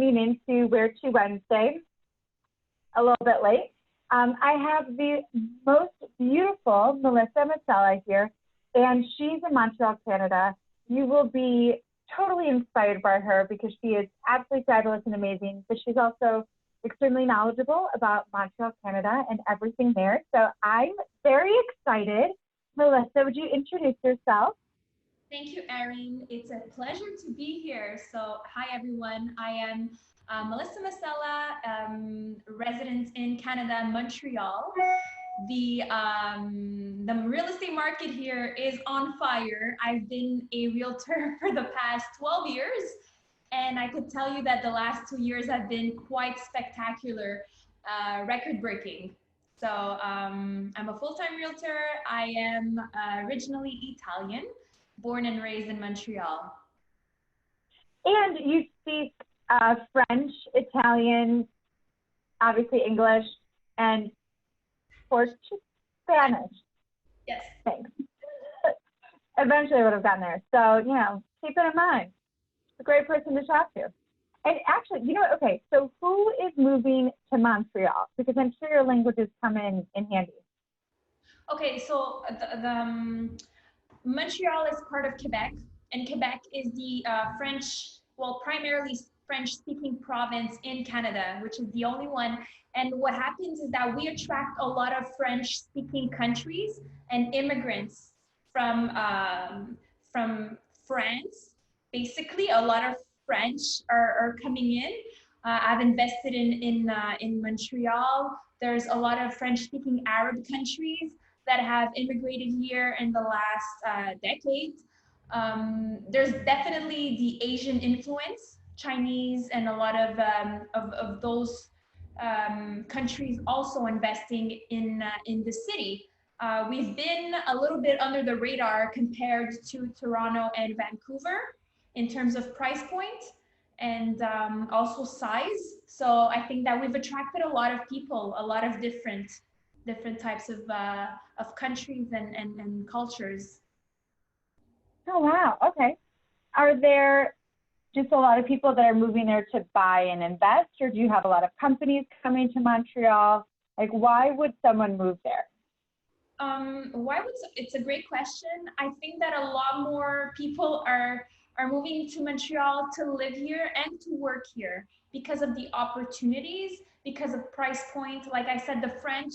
tuning into Where to Wednesday a little bit late. I have the most beautiful Melissa Masella here, and she's in Montreal, Canada. You will be totally inspired by her because she is absolutely fabulous and amazing, but she's also extremely knowledgeable about Montreal, Canada and everything there. So I'm very excited. Melissa, would you introduce yourself? Thank you, Erin. It's a pleasure to be here. So, hi everyone. I am Melissa Masella, resident in Canada, Montreal. The real estate market here is on fire. I've been a realtor for the past 12 years, and I could tell you that the last 2 years have been quite spectacular, record breaking. So I'm a full-time realtor. I am originally Italian, born and raised in Montreal. And you speak French, Italian, obviously English, and Portuguese, Spanish. Yes. Thanks. Eventually I would have gotten there. So, keep it in mind. It's a great person to talk to. And actually, okay, so who is moving to Montreal? Because I'm sure your languages come in handy. Okay, so Montreal is part of Quebec, and Quebec is the primarily French-speaking province in Canada, which is the only one. And what happens is that we attract a lot of French-speaking countries and immigrants from France. Basically, a lot of French are coming in. I've invested in Montreal. There's a lot of French-speaking Arab countries that have immigrated here in the last decade. There's definitely the Asian influence, Chinese, and a lot of those countries also investing in the city. We've been a little bit under the radar compared to Toronto and Vancouver in terms of price point and also size. So I think that we've attracted a lot of people, a lot of different types of countries and cultures. Oh, wow. Okay. Are there just a lot of people that are moving there to buy and invest, or do you have a lot of companies coming to Montreal? Like, why would someone move there? It's a great question. I think that a lot more people are moving to Montreal to live here and to work here because of the opportunities, because of price point. Like I said, the French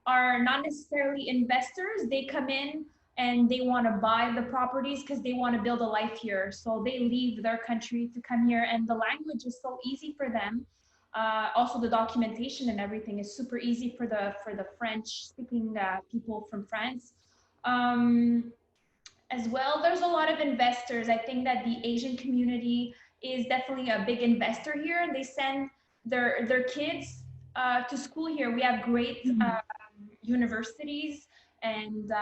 are not necessarily investors. They come in and they want to buy the properties because they want to build a life here. So they leave their country to come here, and the language is so easy for them. Also, the documentation and everything is super easy for the French-speaking people from France. As well, there's a lot of investors. I think that the Asian community is definitely a big investor here, and they send their kids to school here. We have great universities and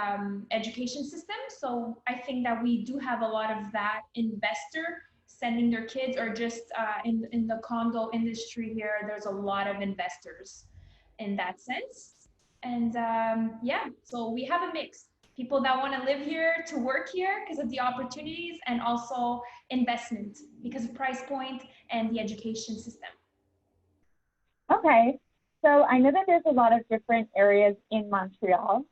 education systems. So I think that we do have a lot of that investor sending their kids, or just in the condo industry here, there's a lot of investors in that sense. And so we have a mix. People that want to live here, to work here because of the opportunities, and also investment because of price point and the education system. Okay. So I know that there's a lot of different areas in Montreal.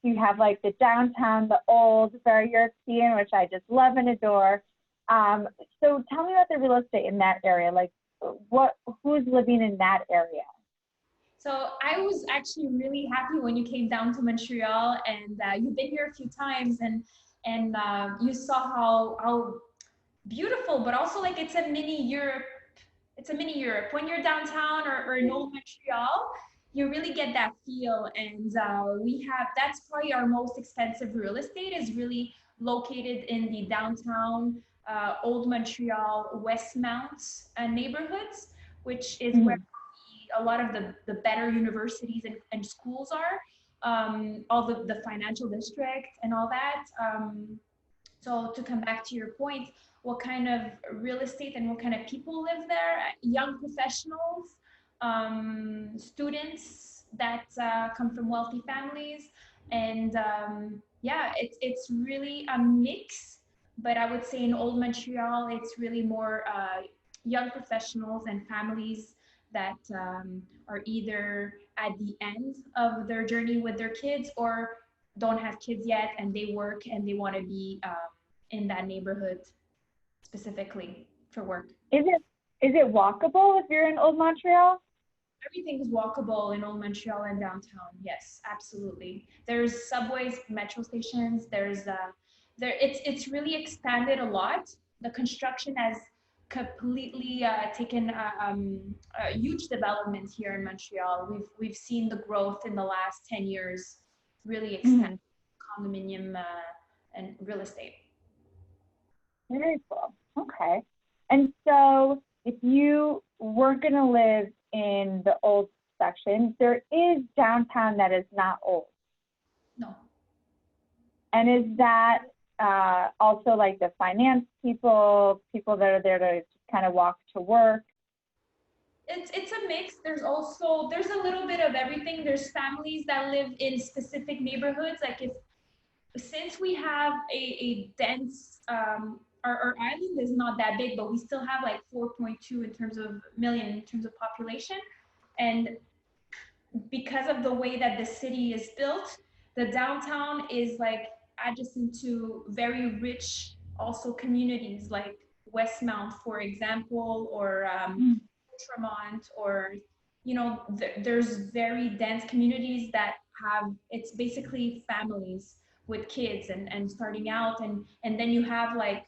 You have like the downtown, the old, very European, which I just love and adore. So tell me about the real estate in that area. Like, who's living in that area? So I was actually really happy when you came down to Montreal, and you've been here a few times, and you saw how beautiful, but also like it's a mini Europe. It's a mini Europe. When you're downtown or in old Montreal, you really get that feel. And that's probably our most expensive real estate, is really located in the downtown old Montreal Westmount neighborhoods, which is where a lot of the better universities and schools are, all the financial district and all that. So to come back to your point, what kind of real estate and what kind of people live there? Young professionals, students that come from wealthy families, and it's really a mix. But I would say in old Montreal, it's really more young professionals and families that are either at the end of their journey with their kids or don't have kids yet and they work and they want to be in that neighborhood specifically for work. Is it walkable if you're in Old Montreal? Everything is walkable in Old Montreal and downtown. Yes, absolutely. There's subways, metro stations. It's really expanded a lot. The construction has completely taken a huge development here in Montreal. We've seen the growth in the last 10 years really extend condominium and real estate. Very cool. Okay. And so if you were going to live in the old section, there is downtown that is not old. No. And is that also like the finance people that are there to kind of walk to work? It's a mix. There's a little bit of everything. There's families that live in specific neighborhoods. Like since we have a dense our island is not that big, but we still have like 4.2 in terms of million in terms of population. And because of the way that the city is built, the downtown is like adjacent to very rich also communities like Westmount, for example, or Tremont, or there's very dense communities that have, it's basically families with kids and starting out, and then you have like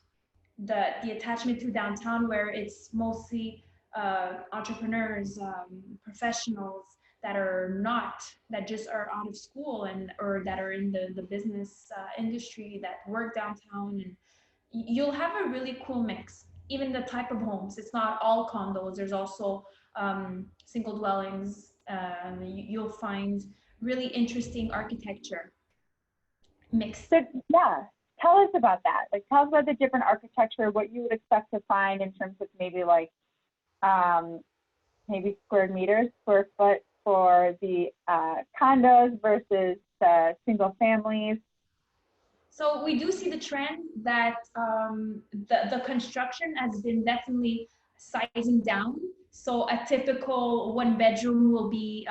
the attachment to downtown where it's mostly entrepreneurs, professionals that just are out of school and or that are in the business industry that work downtown, and you'll have a really cool mix. Even the type of homes, it's not all condos. There's also single dwellings. You'll find really interesting architecture mixed. So, yeah, tell us about that. Like, tell us about the different architecture, what you would expect to find in terms of maybe like maybe square foot for the condos versus single families. So we do see the trend that the construction has been definitely sizing down. So a typical one bedroom will be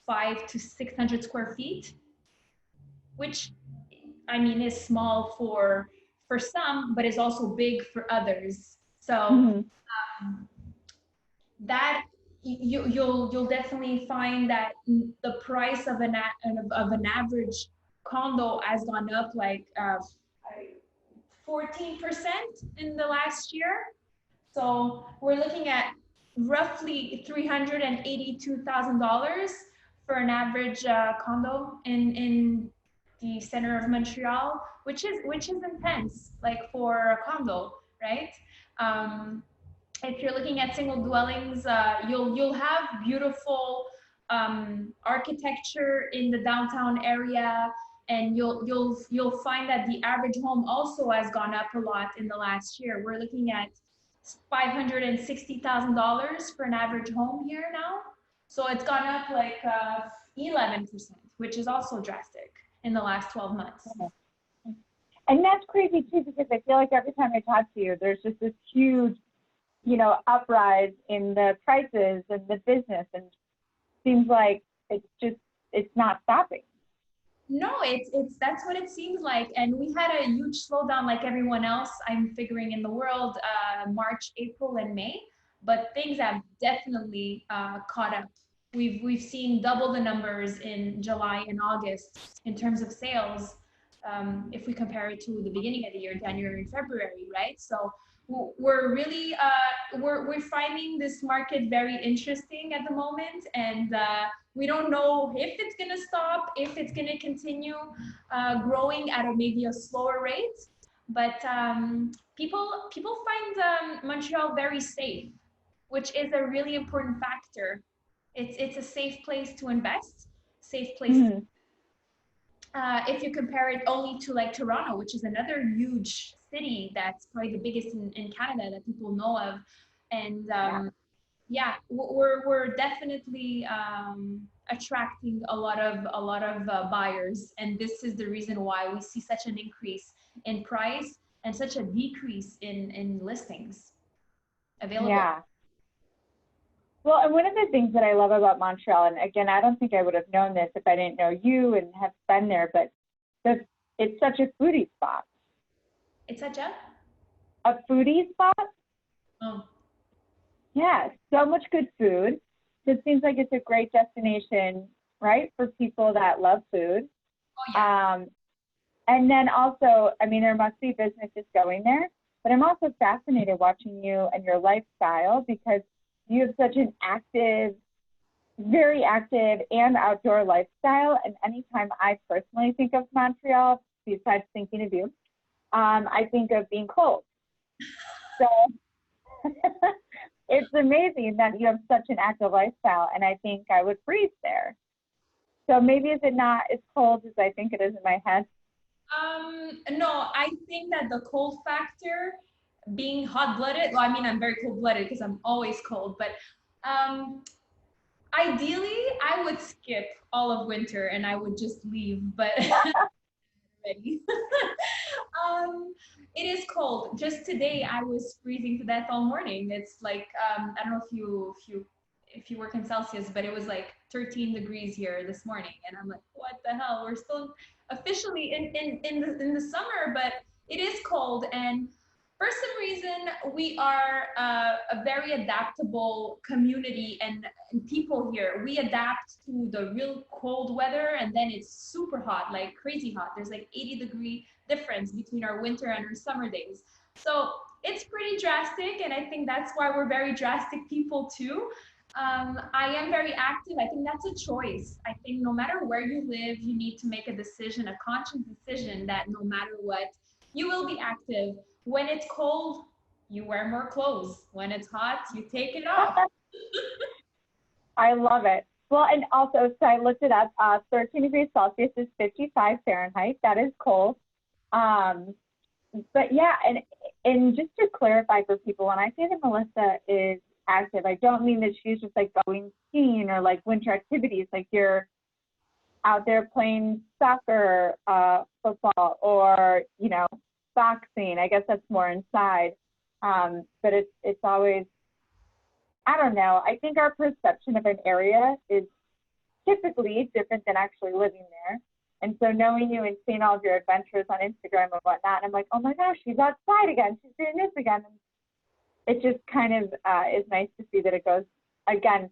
500 to 600 square feet, which I mean is small for some, but is also big for others. So that you'll definitely find that the price of an average condo has gone up like 14% in the last year. So we're looking at roughly $382,000 for an average condo in the center of Montreal, which is intense, like for a condo, right? If you're looking at single dwellings, you'll have beautiful architecture in the downtown area, and you'll find that the average home also has gone up a lot in the last year. We're looking at $560,000 for an average home here now, so it's gone up like 11%, which is also drastic in the last 12 months. And that's crazy too, because I feel like every time I talk to you, there's just this huge uprise in the prices and the business, and seems like it's not stopping. No, that's what it seems like. And we had a huge slowdown like everyone else, I'm figuring, in the world, March, April, and May, but things have definitely caught up. We've seen double the numbers in July and August in terms of sales, if we compare it to the beginning of the year, January and February, right? So we're really we're finding this market very interesting at the moment, and we don't know if it's going to stop, if it's going to continue growing at maybe a slower rate, but people find Montreal very safe, which is a really important factor. It's a safe place to invest, safe place if you compare it only to like Toronto, which is another huge city that's probably the biggest in Canada that people know of. And we're definitely attracting a lot of buyers, and this is the reason why we see such an increase in price and such a decrease in listings. available. Yeah. Well, and one of the things that I love about Montreal, and again, I don't think I would have known this if I didn't know you and have been there, but the, it's such a foodie spot. It's such a A foodie spot? oh Yeah, so much good food. It seems like it's a great destination, right, for people that love food. oh yeah. Um, and then also, I mean, there must be businesses going there, but I'm also fascinated watching you and your lifestyle because you have such an active, very active and outdoor lifestyle. And anytime I personally think of Montreal, besides thinking of you, I think of being cold. So it's amazing that you have such an active lifestyle, and I think I would freeze there. So maybe is it not as cold as I think it is in my head? No, I think that the cold factor, being hot-blooded, well, I mean, I'm very cold-blooded because I'm always cold, but um, ideally, I would skip all of winter and I would just leave, but ready. um, it is cold. Just today, I was freezing to death all morning. It's like I don't know if you work in Celsius, but it was like 13 degrees here this morning, and I'm like, what the hell? We're still officially in the summer, but it is cold. And for some reason, we are a very adaptable community and people here. We adapt to the real cold weather, and then it's super hot, like crazy hot. There's like 80-degree difference between our winter and our summer days. So it's pretty drastic, and I think that's why we're very drastic people too. I am very active. I think that's a choice. I think no matter where you live, you need to make a decision, a conscious decision that no matter what, you will be active. When it's cold, you wear more clothes. When it's hot, you take it off. I love it. Well, and also, so I looked it up. 13 degrees Celsius is 55 Fahrenheit. That is cold. Um, but yeah, and just to clarify for people, when I say that Melissa is active, I don't mean that she's just like going skiing or like winter activities. Like you're out there playing soccer, football, or boxing. I guess that's more inside. But it's always, I don't know. I think our perception of an area is typically different than actually living there. And so knowing you and seeing all of your adventures on Instagram and whatnot, I'm like, oh my gosh, she's outside again. She's doing this again. And it just kind of is nice to see that it goes again.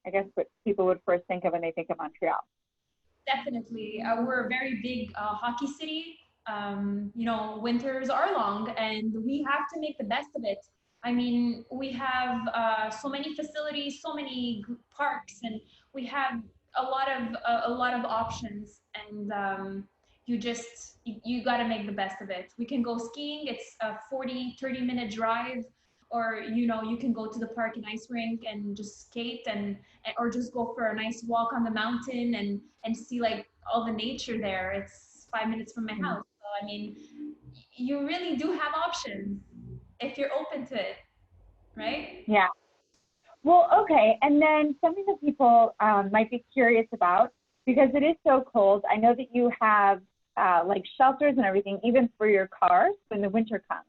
I guess what people would first think of when they think of Montreal. Definitely. We're a very big hockey city. Winters are long and we have to make the best of it. I mean, we have so many facilities, so many parks, and we have a lot of options. And you got to make the best of it. We can go skiing. It's a 40-30 minute drive, or you can go to the park and ice rink and just skate or just go for a nice walk on the mountain and see like all the nature there. It's 5 minutes from my house. So I mean, you really do have options if you're open to it, right? Yeah. Well, okay. And then something that people might be curious about, because it is so cold, I know that you have like shelters and everything, even for your cars when the winter comes.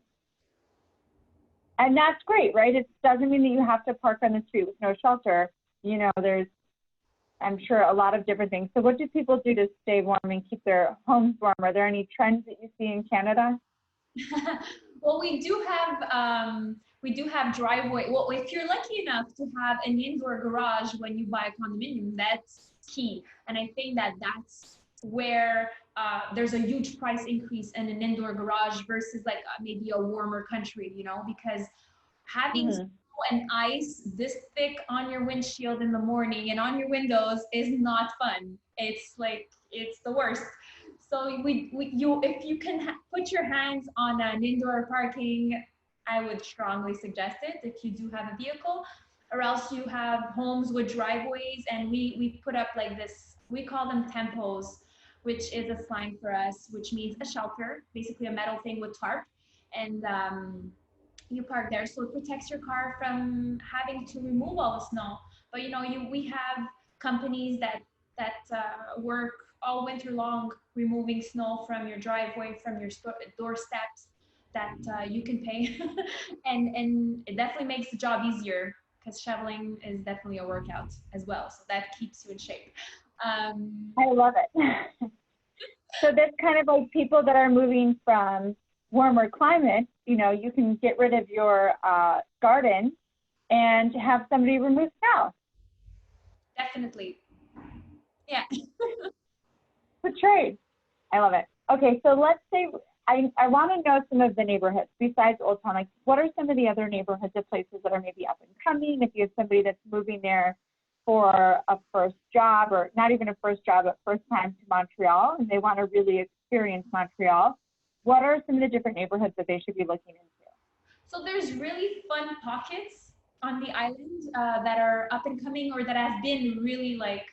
And that's great, right? It doesn't mean that you have to park on the street with no shelter. There's, I'm sure, a lot of different things. So what do people do to stay warm and keep their homes warm? Are there any trends that you see in Canada? Well, we do have driveway. Well, if you're lucky enough to have an indoor garage when you buy a condominium, that's key. And I think that that's where there's a huge price increase in an indoor garage versus like maybe a warmer country, because having snow Hmm. and ice this thick on your windshield in the morning and on your windows is not fun. It's like it's the worst. So if you can put your hands on an indoor parking, I would strongly suggest it if you do have a vehicle, or else you have homes with driveways, and we put up like this. We call them tempos, which is a sign for us, which means a shelter, basically a metal thing with tarp, and you park there, so it protects your car from having to remove all the snow. But we have companies that work all winter long removing snow from your driveway, from your doorsteps. you can pay, and it definitely makes the job easier because shoveling is definitely a workout as well. So that keeps you in shape. I love it. So that's kind of like people that are moving from warmer climates, you know, you can get rid of your garden and have somebody remove snow. Definitely. Yeah. It's a trade. I love it. Okay, so let's say I want to know some of the neighborhoods besides Old Town. Like, what are some of the other neighborhoods or places that are maybe up and coming? If you have somebody that's moving there for a first job, or not even a first job, but first time to Montreal, and they want to really experience Montreal, what are some of the different neighborhoods that they should be looking into? So there's really fun pockets on the island that are up and coming or that have been really like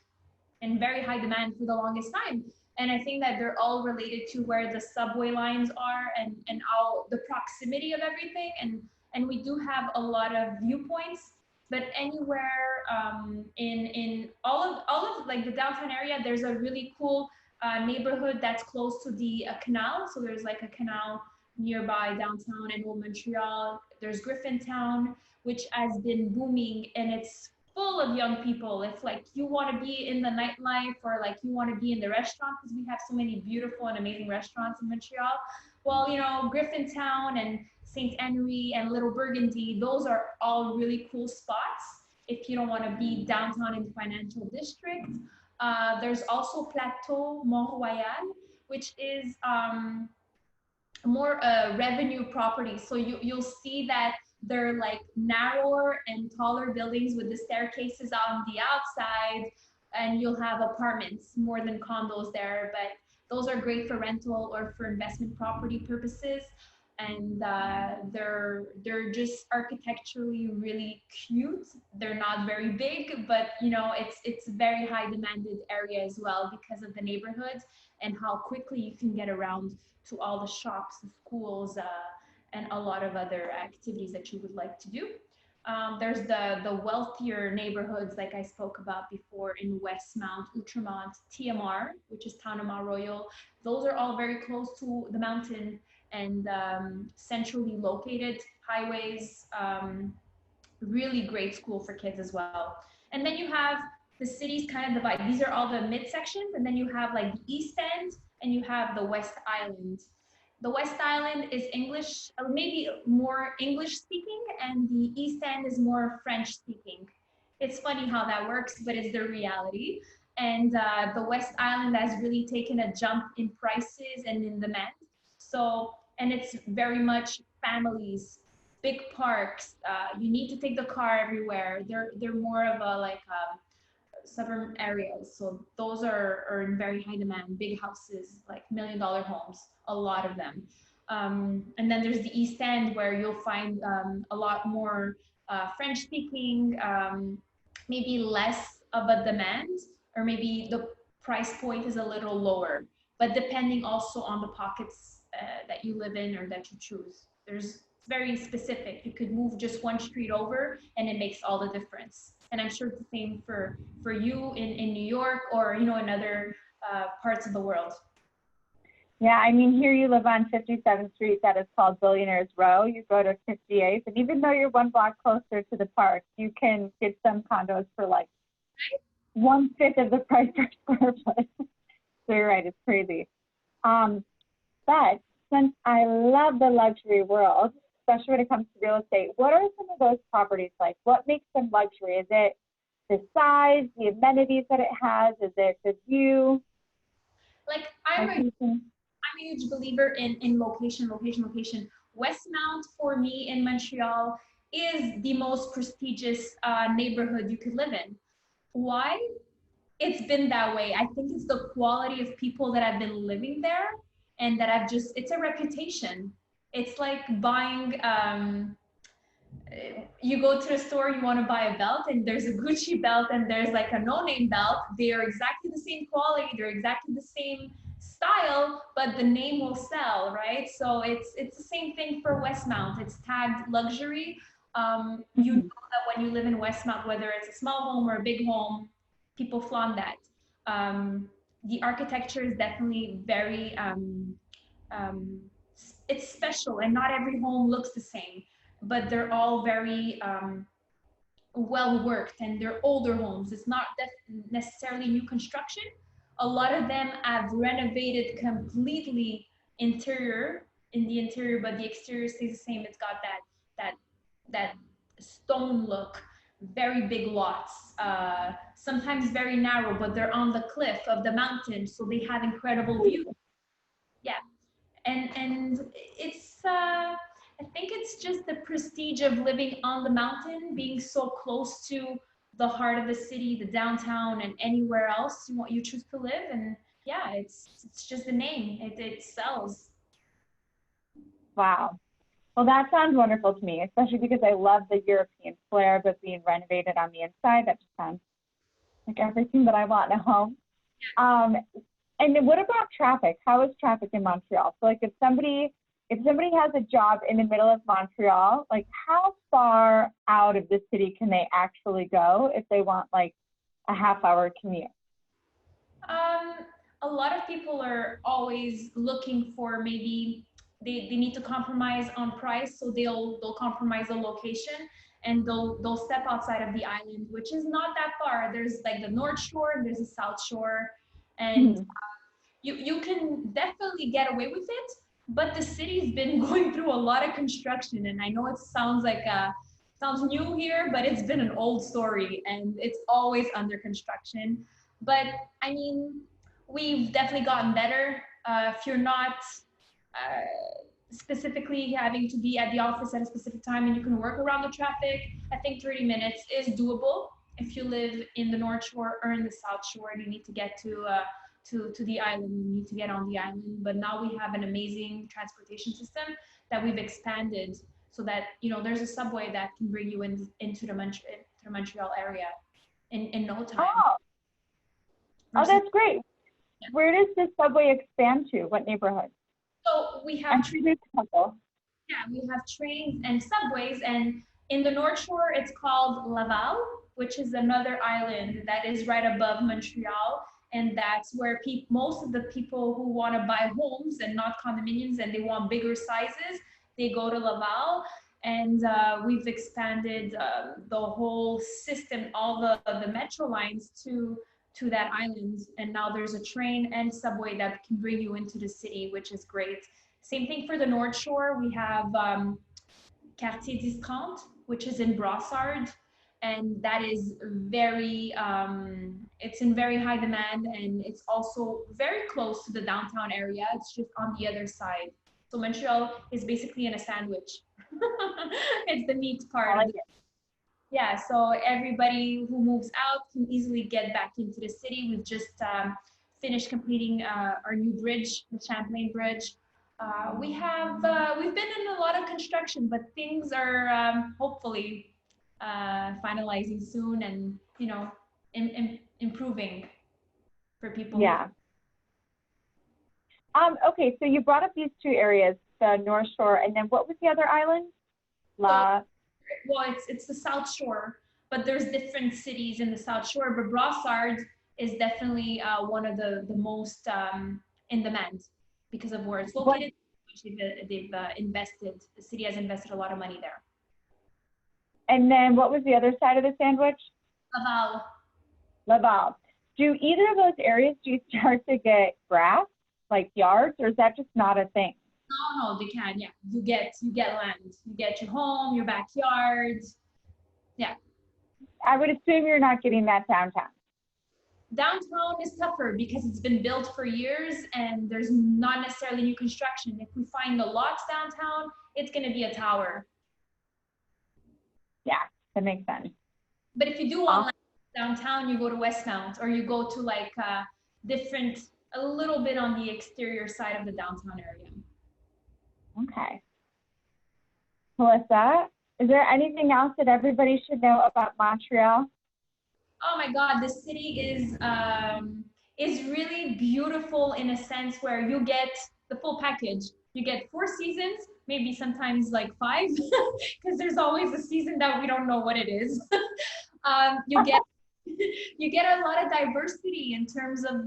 in very high demand for the longest time. And I think that they're all related to where the subway lines are and how the proximity of everything. And we do have a lot of viewpoints, but anywhere in all of like the downtown area, there's a really cool neighborhood that's close to the canal. So there's like a canal nearby downtown in Old Montreal. There's Griffintown, which has been booming, and it's full of young people. If like you want to be in the nightlife or like you want to be in the restaurant, because we have so many beautiful and amazing restaurants in Montreal. Well, you know, Griffintown and St. Henry and Little Burgundy, those are all really cool spots if you don't want to be downtown in the financial district. There's also Plateau Mont Royal, which is more revenue property. So you'll see that they're like narrower and taller buildings with the staircases on the outside, and you'll have apartments more than condos there. But those are great for rental or for investment property purposes. And they're just architecturally really cute. They're not very big, but you know it's a very high demanded area as well because of the neighborhood and how quickly you can get around to all the shops, the schools, and a lot of other activities that you would like to do. There's the wealthier neighborhoods, like I spoke about before, in Westmount, Outremont, TMR, which is Town of Mont Royal. Those are all very close to the mountain and centrally located highways. Really great school for kids as well. And then you have the cities kind of divide. These are all the midsections, and then you have like the East End and you have the West Island. The West Island is English, maybe more English speaking, and the East End is more French speaking. It's funny how that works, but it's the reality. And the West Island has really taken a jump in prices and in demand. So, and it's very much families, big parks. You need to take the car everywhere. They're more of a like suburban areas. So those are in very high demand, big houses, like $1 million homes, a lot of them. And then there's the East End where you'll find a lot more French speaking, maybe less of a demand, or maybe the price point is a little lower, but depending also on the pockets that you live in or that you choose. There's very specific. You could move just one street over and it makes all the difference. And I'm sure it's the same for you in New York or, you know, in other parts of the world. Yeah, I mean, here you live on 57th Street, that is called Billionaires Row. You go to 58th, and even though you're 1 block closer to the park, you can get some condos for like 1/5 of the price per square foot. So you're right, it's crazy. But since I love the luxury world, especially when it comes to real estate, what are some of those properties like? What makes them luxury? Is it the size, the amenities that it has? Is it the view? Like I'm a huge believer in location, location, location. Westmount for me in Montreal is the most prestigious neighborhood you could live in. Why? It's been that way. I think it's the quality of people that have been living there and that I've just, it's a reputation. It's like buying, you go to the store, you want to buy a belt, and there's a Gucci belt and there's like a no-name belt. They are exactly the same quality, they're exactly the same style, but the name will sell, right? So it's the same thing for Westmount. It's tagged luxury. You know that when you live in Westmount, whether it's a small home or a big home, people flaunt that. The architecture is definitely very it's special, and not every home looks the same, but they're all very well worked, and they're older homes. It's not necessarily new construction. A lot of them have renovated completely interior in the interior, but the exterior stays the same. It's got that that stone look, very big lots, sometimes very narrow, but they're on the cliff of the mountain, so they have incredible views. Yeah, and it's I think it's just the prestige of living on the mountain, being so close to the heart of the city, the downtown, and anywhere else you choose to live. And yeah, it's just the name. It sells. Wow. Well, that sounds wonderful to me, especially because I love the European flair, but being renovated on the inside, that just sounds like everything that I want in a home. Um, and then what about traffic? How is traffic in Montreal? So like if somebody has a job in the middle of Montreal, like how far out of the city can they actually go if they want like a half-hour commute? Um, a lot of people are always looking for, maybe they need to compromise on price, so they'll compromise the location, and they'll step outside of the island, which is not that far. There's like the North Shore and there's the South Shore, and Mhm. you can definitely get away with it. But the city's been going through a lot of construction, and I know it sounds like sounds new here, but it's been an old story, and it's always under construction. But I mean, we've definitely gotten better. If you're not specifically having to be at the office at a specific time and you can work around the traffic, I think 30 minutes is doable. If you live in the North Shore or in the South Shore and you need to get to the island, you need to get on the island. But now we have an amazing transportation system that we've expanded, so that there's a subway that can bring you into the Montreal area in no time. Oh, oh, Versus, that's great. yeah. Where does this subway expand to? What neighborhood? So we have I'm sure there's a couple. Yeah, we have trains and subways, and in the North Shore, it's called Laval, which is another island that is right above Montreal, and that's where most of the people who want to buy homes and not condominiums, and they want bigger sizes, they go to Laval. And we've expanded the whole system, all the metro lines to that island, and now there's a train and subway that can bring you into the city, which is great. Same thing for the North Shore. We have Quartier Discount, which is in Brossard, and that is it's in very high demand, and it's also very close to the downtown area. It's just on the other side. So Montreal is basically in a sandwich. It's the neat part. I like it. Yeah, so everybody who moves out can easily get back into the city. We've just finished completing our new bridge, the Champlain Bridge. We've been in a lot of construction, but things are hopefully finalizing soon, and improving for people. Yeah. Okay, so you brought up these two areas, the North Shore, and then what was the other island? La. Well, it's the South Shore, but there's different cities in the South Shore. But Brossard is definitely one of the most in demand because of where it's What? located. They've invested. The city has invested a lot of money there. And then what was the other side of the sandwich? Laval. Laval. Do either of those areas, do you start to get grass, like yards, or is that just not a thing? No, they can. Yeah, you get land. You get your home, your backyard. Yeah. I would assume you're not getting that downtown. Downtown is tougher because it's been built for years and there's not necessarily new construction. If we find the lots downtown, it's going to be a tower. Yeah, that makes sense. But if you do want downtown, you go to Westmount, or you go to like a little bit on the exterior side of the downtown area. Okay. Melissa, is there anything else that everybody should know about Montreal? Oh my God, the city is really beautiful in a sense where you get the full package. You get 4 seasons, maybe sometimes like 5, because there's always a season that we don't know what it is. You get you get a lot of diversity in terms of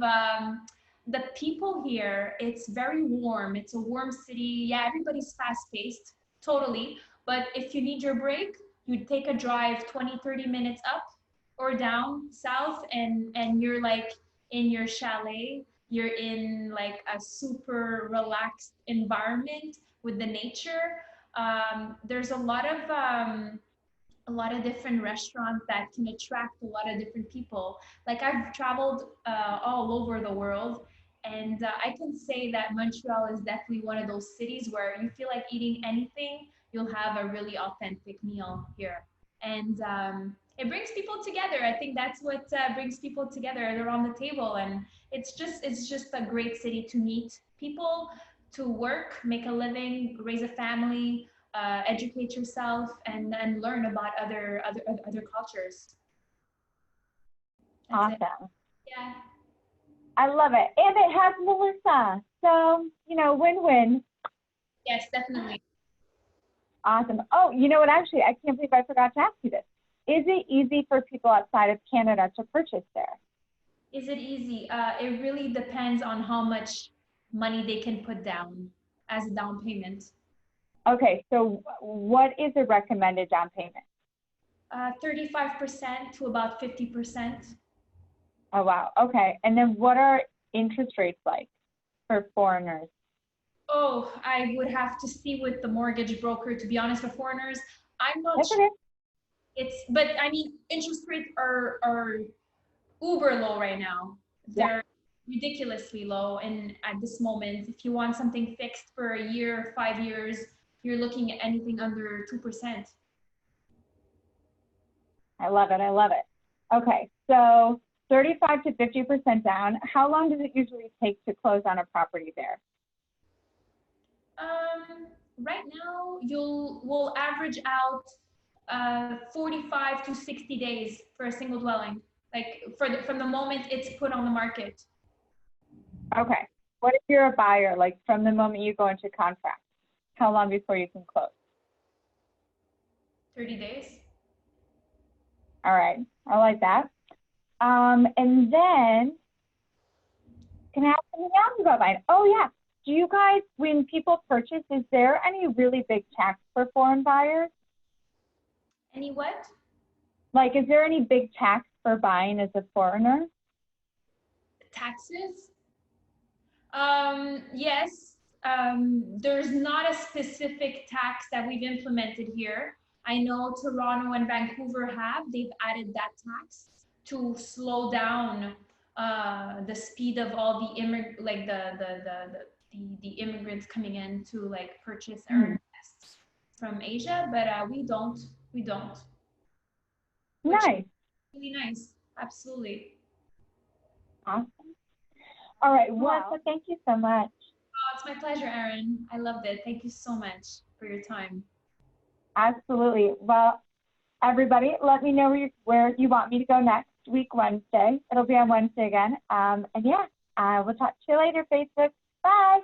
the people here, it's very warm. It's a warm city. Yeah, everybody's fast paced, totally. But if you need your break, you take a drive 20, 30 minutes up or down south, and you're like in your chalet. You're in like a super relaxed environment with the nature. There's a lot of different restaurants that can attract a lot of different people. Like I've traveled all over the world, and I can say that Montreal is definitely one of those cities where you feel like eating anything, you'll have a really authentic meal here. And it brings people together. I think that's what brings people together around the table, and it's just a great city to meet people, to work, make a living, raise a family, educate yourself, and then learn about other cultures. That's it. Awesome. Yeah. I love it. And it has Melissa. So, you know, win-win. Yes, definitely. Awesome. Oh, you know what? Actually, I can't believe I forgot to ask you this. Is it easy for people outside of Canada to purchase there? Is it easy? It really depends on how much money they can put down as a down payment. Okay, so what is a recommended down payment? 35% to about 50%. Oh, wow. Okay. And then what are interest rates like for foreigners? Oh, I would have to see with the mortgage broker, to be honest, for foreigners. I'm not That's sure. okay. But I mean, interest rates are uber low right now. Yeah. They're ridiculously low. And at this moment, if you want something fixed for a year, 5 years, you're looking at anything under 2%. I love it. I love it. Okay, so 35 to 50% down. How long does it usually take to close on a property there? Right now, we'll average out 45 to 60 days for a single dwelling, like from the moment it's put on the market. Okay. What if you're a buyer, like from the moment you go into contract? How long before you can close? 30 days. All right. I like that. And then, can I ask something else about mine? Oh, yeah. Do you guys, when people purchase, is there any really big tax for foreign buyers? Any what? Like, is there any big tax for buying as a foreigner? Taxes? Yes. There's not a specific tax that we've implemented here. I know Toronto and Vancouver they've added that tax to slow down the speed of all the immigrants coming in to like purchase or invest from Asia, but we don't, which Nice. is really nice. Absolutely. Awesome. All right. Well, thank you so much. Oh, it's my pleasure, Erin. I loved it. Thank you so much for your time. Absolutely. Well, everybody, let me know where you want me to go next week, Wednesday. It'll be on Wednesday again. And yeah, we'll talk to you later, Facebook. Bye.